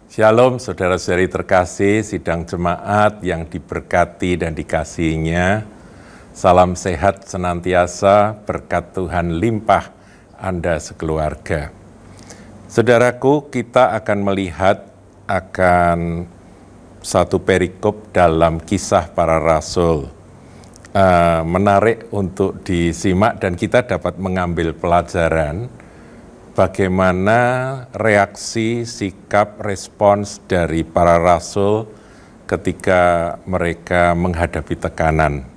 Shalom saudara-saudari terkasih, sidang jemaat yang diberkati dan dikasihinya. Salam sehat senantiasa, berkat Tuhan limpah Anda sekeluarga. Saudaraku, kita akan melihat akan satu perikop dalam Kisah Para Rasul. Menarik untuk disimak dan kita dapat mengambil pelajaran bagaimana reaksi, sikap, respons dari para rasul ketika mereka menghadapi tekanan.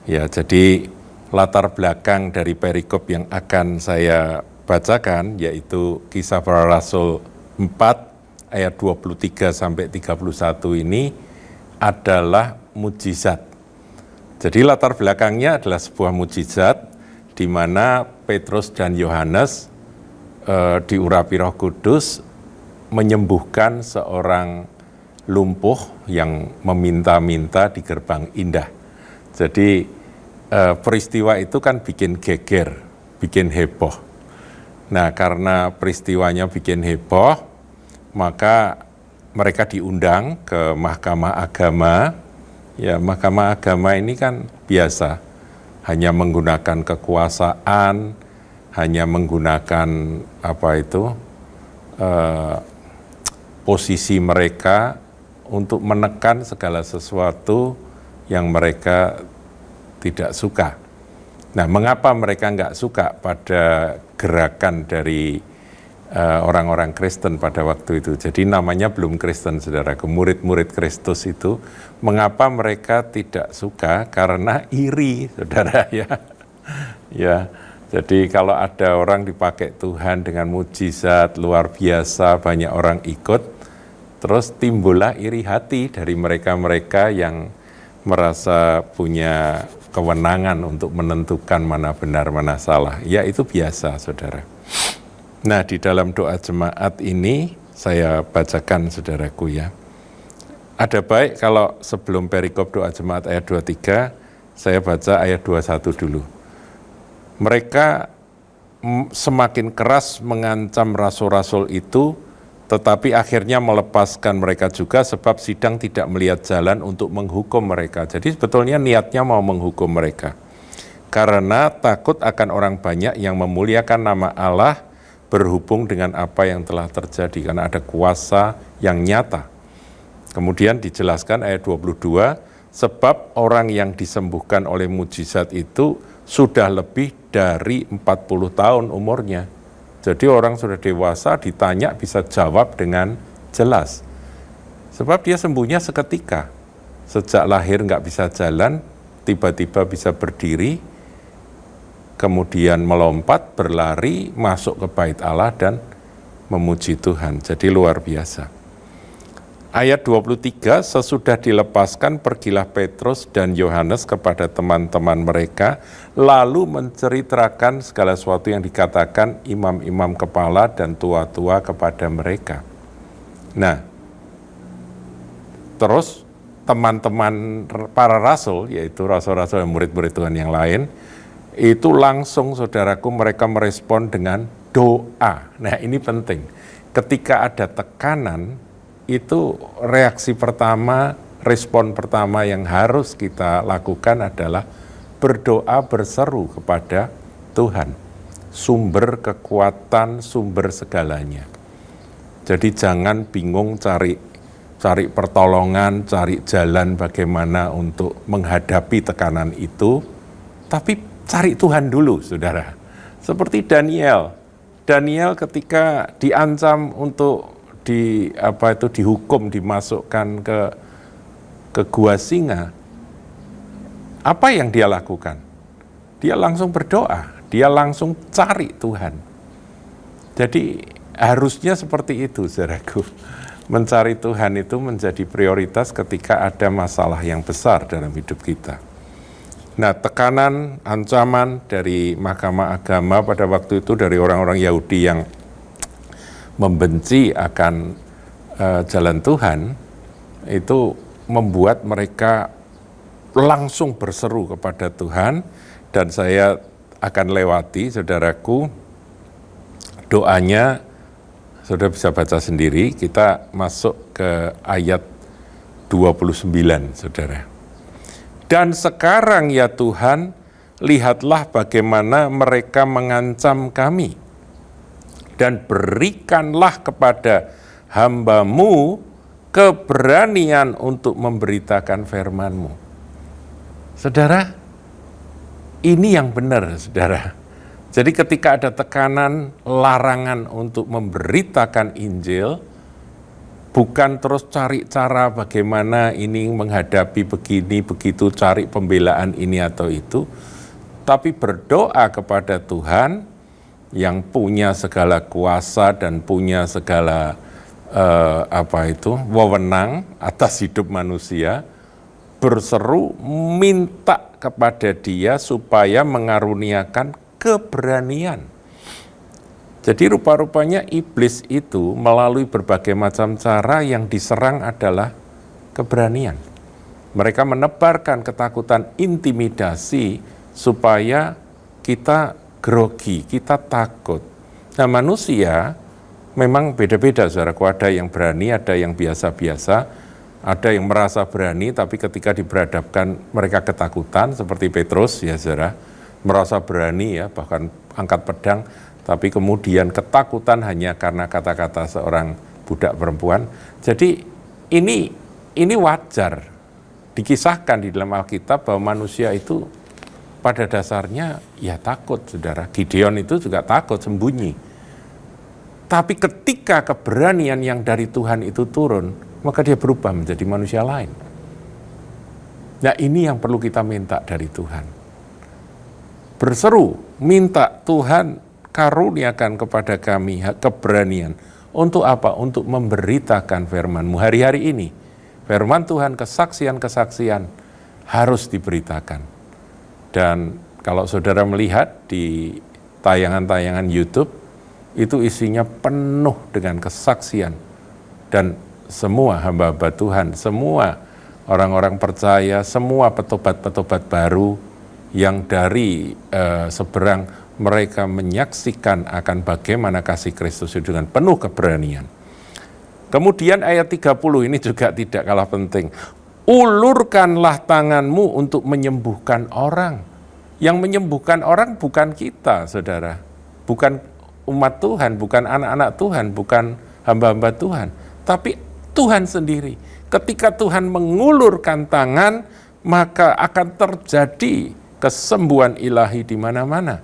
Ya, jadi latar belakang dari perikop yang akan saya bacakan yaitu Kisah Para Rasul 4 ayat 23 sampai 31 ini adalah mujizat. Jadi latar belakangnya adalah sebuah mujizat di mana Petrus dan Yohanes diurapi Roh Kudus menyembuhkan seorang lumpuh yang meminta-minta di gerbang indah. Jadi peristiwa itu kan bikin geger, bikin heboh. Nah, karena peristiwanya bikin heboh, maka mereka diundang ke Mahkamah Agama. Ya, Mahkamah Agama ini kan biasa, hanya menggunakan kekuasaan, hanya menggunakan posisi mereka untuk menekan segala sesuatu yang mereka tidak suka. Nah, mengapa mereka nggak suka pada gerakan dari orang-orang Kristen pada waktu itu? Jadi namanya belum Kristen, saudaraku, murid-murid Kristus itu. Mengapa mereka tidak suka? Karena iri, saudara, ya. Ya. Jadi kalau ada orang dipakai Tuhan dengan mujizat luar biasa, banyak orang ikut, terus timbullah iri hati dari mereka-mereka yang merasa punya kewenangan untuk menentukan mana benar, mana salah. Ya, itu biasa, saudara. Nah, di dalam doa jemaat ini saya bacakan, saudaraku, ya. Ada baik kalau sebelum perikop doa jemaat ayat 23, saya baca ayat 21 dulu. Mereka semakin keras mengancam rasul-rasul itu, tetapi akhirnya melepaskan mereka juga sebab sidang tidak melihat jalan untuk menghukum mereka. Jadi sebetulnya niatnya mau menghukum mereka. Karena takut akan orang banyak yang memuliakan nama Allah berhubung dengan apa yang telah terjadi. Karena ada kuasa yang nyata. Kemudian dijelaskan ayat 22, sebab orang yang disembuhkan oleh mujizat itu sudah lebih dari 40 tahun umurnya. Jadi orang sudah dewasa ditanya bisa jawab dengan jelas. Sebab dia sembuhnya seketika. Sejak lahir nggak bisa jalan, tiba-tiba bisa berdiri, kemudian melompat, berlari, masuk ke bait Allah dan memuji Tuhan. Jadi luar biasa. Ayat 23, sesudah dilepaskan pergilah Petrus dan Yohanes kepada teman-teman mereka, lalu menceritakan segala sesuatu yang dikatakan imam-imam kepala dan tua-tua kepada mereka. Nah, terus teman-teman para rasul, yaitu rasul-rasul dan murid-murid Tuhan yang lain, itu langsung, saudaraku, mereka merespon dengan doa. Nah, ini penting. Ketika ada tekanan, itu reaksi pertama, respon pertama yang harus kita lakukan adalah berdoa berseru kepada Tuhan, sumber kekuatan, sumber segalanya. Jadi jangan bingung cari pertolongan, cari jalan bagaimana untuk menghadapi tekanan itu, tapi cari Tuhan dulu, saudara. Seperti Daniel ketika diancam untuk dihukum, dimasukkan ke gua singa, apa yang dia lakukan? Dia langsung berdoa, dia langsung cari Tuhan. Jadi harusnya seperti itu, saudaraku. Mencari Tuhan itu menjadi prioritas ketika ada masalah yang besar dalam hidup kita. Nah, tekanan, ancaman dari Mahkamah Agama pada waktu itu dari orang-orang Yahudi yang membenci akan jalan Tuhan, itu membuat mereka langsung berseru kepada Tuhan, dan saya akan lewati, saudaraku, doanya Saudara bisa baca sendiri, kita masuk ke ayat 29, saudara. Dan sekarang ya Tuhan, lihatlah bagaimana mereka mengancam kami. Dan berikanlah kepada hamba-Mu keberanian untuk memberitakan firman-Mu. Saudara, ini yang benar, saudara. Jadi ketika ada tekanan, larangan untuk memberitakan Injil, bukan terus cari cara bagaimana ini menghadapi begini, begitu, cari pembelaan ini atau itu, tapi berdoa kepada Tuhan yang punya segala kuasa dan punya segala wewenang atas hidup manusia, berseru minta kepada Dia supaya mengaruniakan keberanian. Jadi rupa-rupanya iblis itu melalui berbagai macam cara yang diserang adalah keberanian. Mereka menebarkan ketakutan, intimidasi supaya kita grogi, kita takut. Nah, manusia memang beda-beda, saudaraku. Ada yang berani, ada yang biasa-biasa, ada yang merasa berani, tapi ketika diberhadapkan mereka ketakutan, seperti Petrus, ya saudara, merasa berani ya, bahkan angkat pedang, tapi kemudian ketakutan hanya karena kata-kata seorang budak perempuan. Jadi ini wajar, dikisahkan di dalam Alkitab bahwa manusia itu pada dasarnya ya takut, saudara. Gideon itu juga takut, sembunyi. Tapi ketika keberanian yang dari Tuhan itu turun, maka dia berubah menjadi manusia lain. Nah, ini yang perlu kita minta dari Tuhan. Berseru, minta Tuhan karuniakan kepada kami keberanian. Untuk apa? Untuk memberitakan firman-Mu hari-hari ini. Firman Tuhan, kesaksian-kesaksian harus diberitakan. Dan kalau saudara melihat di tayangan-tayangan YouTube, itu isinya penuh dengan kesaksian. Dan semua hamba-hamba Tuhan, semua orang-orang percaya, semua petobat-petobat baru yang dari seberang mereka menyaksikan akan bagaimana kasih Kristus itu dengan penuh keberanian. Kemudian ayat 30 ini juga tidak kalah penting. Ulurkanlah tanganmu untuk menyembuhkan orang. Yang menyembuhkan orang bukan kita, saudara. Bukan umat Tuhan, bukan anak-anak Tuhan, bukan hamba-hamba Tuhan. Tapi Tuhan sendiri. Ketika Tuhan mengulurkan tangan, maka akan terjadi kesembuhan ilahi di mana-mana.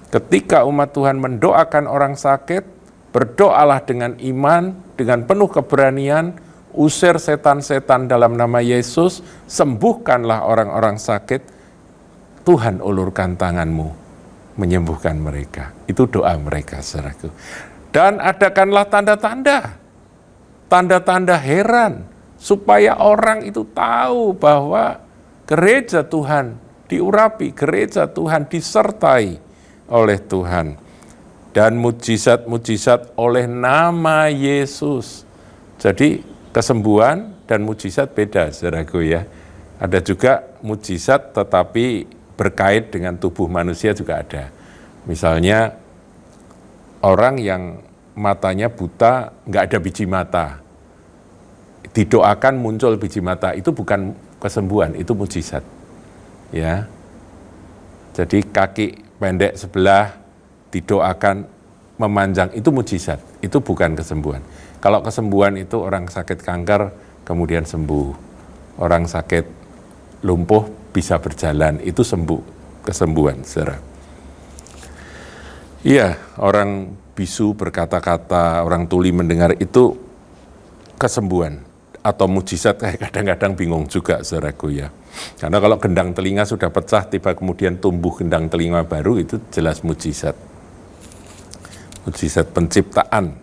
Ketika umat Tuhan mendoakan orang sakit, berdoalah dengan iman, dengan penuh keberanian, usir setan-setan dalam nama Yesus, sembuhkanlah orang-orang sakit, Tuhan ulurkan tanganmu, menyembuhkan mereka. Itu doa mereka, saudaraku. Dan adakanlah tanda-tanda, tanda-tanda heran, supaya orang itu tahu bahwa gereja Tuhan diurapi, gereja Tuhan disertai oleh Tuhan. Dan mujizat-mujizat oleh nama Yesus. Jadi kesembuhan dan mujizat beda, saudaraku ya. Ada juga mujizat tetapi berkait dengan tubuh manusia juga ada. Misalnya orang yang matanya buta, nggak ada biji mata, didoakan muncul biji mata, itu bukan kesembuhan, itu mujizat. Ya, jadi kaki pendek sebelah didoakan memanjang, itu mujizat, itu bukan kesembuhan. Kalau kesembuhan itu orang sakit kanker kemudian sembuh, orang sakit lumpuh bisa berjalan, itu sembuh, kesembuhan, saudara. Iya, orang bisu berkata-kata, orang tuli mendengar, itu kesembuhan atau mujizat. Kadang-kadang bingung juga, saudaraku ya. Karena kalau gendang telinga sudah pecah, tiba kemudian tumbuh gendang telinga baru, itu jelas mujizat. Mujizat penciptaan.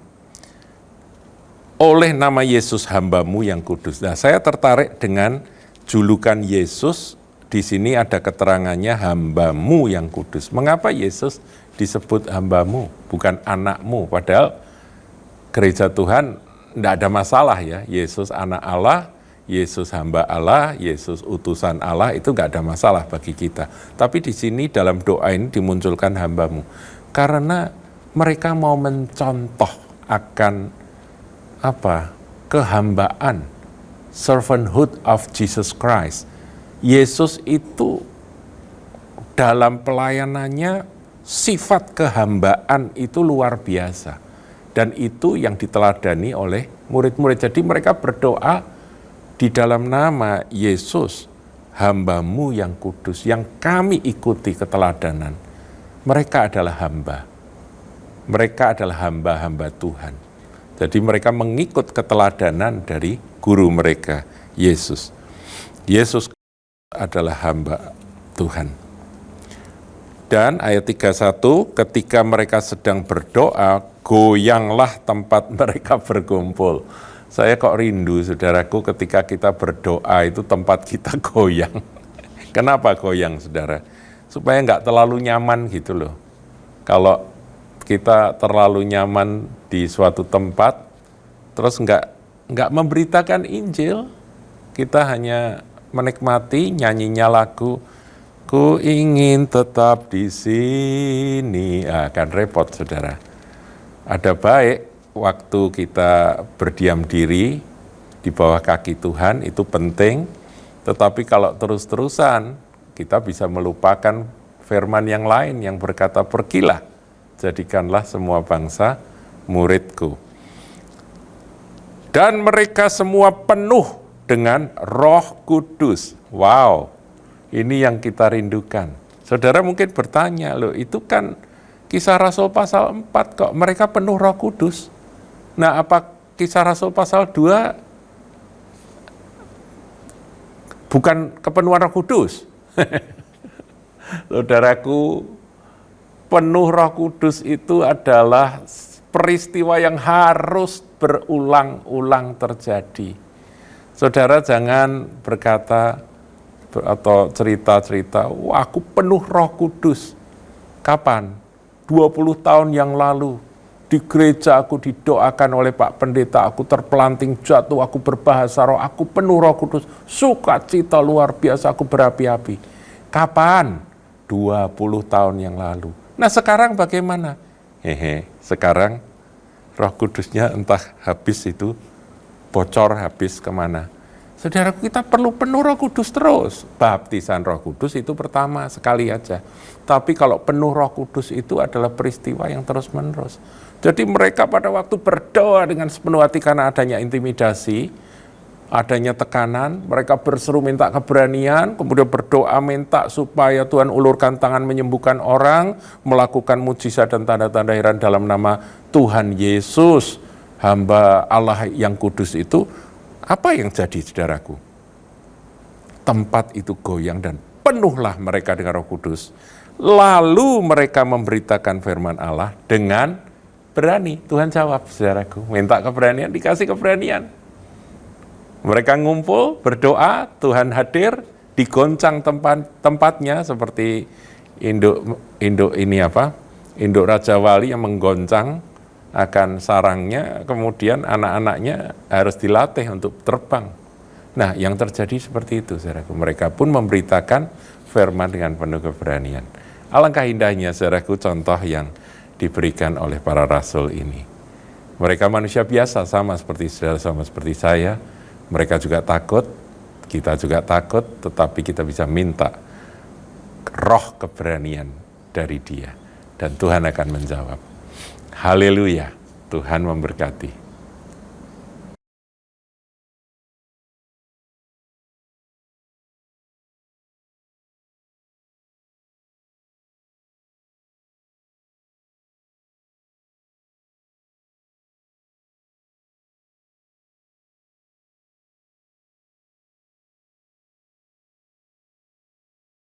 Oleh nama Yesus hamba-Mu yang kudus. Nah, saya tertarik dengan julukan Yesus. Di sini ada keterangannya hamba-Mu yang kudus. Mengapa Yesus disebut hamba-Mu, bukan anak-Mu? Padahal gereja Tuhan tidak ada masalah ya. Yesus anak Allah, Yesus hamba Allah, Yesus utusan Allah, itu nggak ada masalah bagi kita. Tapi di sini dalam doa ini dimunculkan hamba-Mu. Karena mereka mau mencontoh akan kehambaan, servanthood of Jesus Christ. Yesus itu dalam pelayanannya sifat kehambaan itu luar biasa. Dan itu yang diteladani oleh murid-murid. Jadi mereka berdoa di dalam nama Yesus, hamba-Mu yang kudus, yang kami ikuti keteladanan. Mereka adalah hamba. Mereka adalah hamba-hamba Tuhan. Jadi mereka mengikut keteladanan dari guru mereka, Yesus. Yesus adalah hamba Tuhan. Dan ayat 31, ketika mereka sedang berdoa, goyanglah tempat mereka berkumpul. Saya kok rindu, saudaraku, ketika kita berdoa itu tempat kita goyang. Kenapa goyang, saudara? Supaya nggak terlalu nyaman gitu loh. Kalau kita terlalu nyaman di suatu tempat, terus nggak memberitakan Injil, kita hanya menikmati nyanyinya lagu, ku ingin tetap di sini, akan repot, saudara. Ada baik waktu kita berdiam diri di bawah kaki Tuhan, itu penting, tetapi kalau terus-terusan kita bisa melupakan firman yang lain yang berkata, pergilah, jadikanlah semua bangsa muridku. Dan mereka semua penuh dengan Roh Kudus. Wow, ini yang kita rindukan. Saudara mungkin bertanya, loh itu kan Kisah Rasul pasal 4 kok mereka penuh Roh Kudus. Nah, apa Kisah Rasul pasal 2 bukan kepenuhan Roh Kudus? Saudaraku, penuh Roh Kudus itu adalah peristiwa yang harus berulang-ulang terjadi. Saudara jangan berkata atau cerita-cerita, wah aku penuh Roh Kudus. Kapan? 20 tahun yang lalu di gereja aku didoakan oleh Pak Pendeta, aku terpelanting jatuh, aku berbahasa roh, aku penuh Roh Kudus, sukacita luar biasa, aku berapi-api. Kapan? 20 tahun yang lalu. Nah sekarang bagaimana? Sekarang Roh Kudusnya entah habis itu, bocor habis kemana. Saudaraku, kita perlu penuh Roh Kudus terus. Baptisan Roh Kudus itu pertama, sekali aja. Tapi kalau penuh Roh Kudus itu adalah peristiwa yang terus-menerus. Jadi mereka pada waktu berdoa dengan sepenuh hati karena adanya intimidasi, adanya tekanan, mereka berseru minta keberanian, kemudian berdoa minta supaya Tuhan ulurkan tangan menyembuhkan orang, melakukan mujizat dan tanda-tanda heran dalam nama Tuhan Yesus, hamba Allah yang kudus itu. Apa yang jadi, saudaraku? Tempat itu goyang dan penuhlah mereka dengan Roh Kudus. Lalu mereka memberitakan firman Allah dengan berani. Tuhan jawab, saudaraku, minta keberanian, dikasih keberanian. Mereka ngumpul, berdoa, Tuhan hadir, digoncang tempatnya seperti induk Raja Wali yang menggoncang akan sarangnya, kemudian anak-anaknya harus dilatih untuk terbang. Nah, yang terjadi seperti itu, saudaraku. Mereka pun memberitakan firman dengan penuh keberanian. Alangkah indahnya, saudaraku, contoh yang diberikan oleh para rasul ini. Mereka manusia biasa, sama seperti saudara, sama seperti saya. Mereka juga takut, kita juga takut, tetapi kita bisa minta roh keberanian dari Dia. Dan Tuhan akan menjawab. Haleluya, Tuhan memberkati.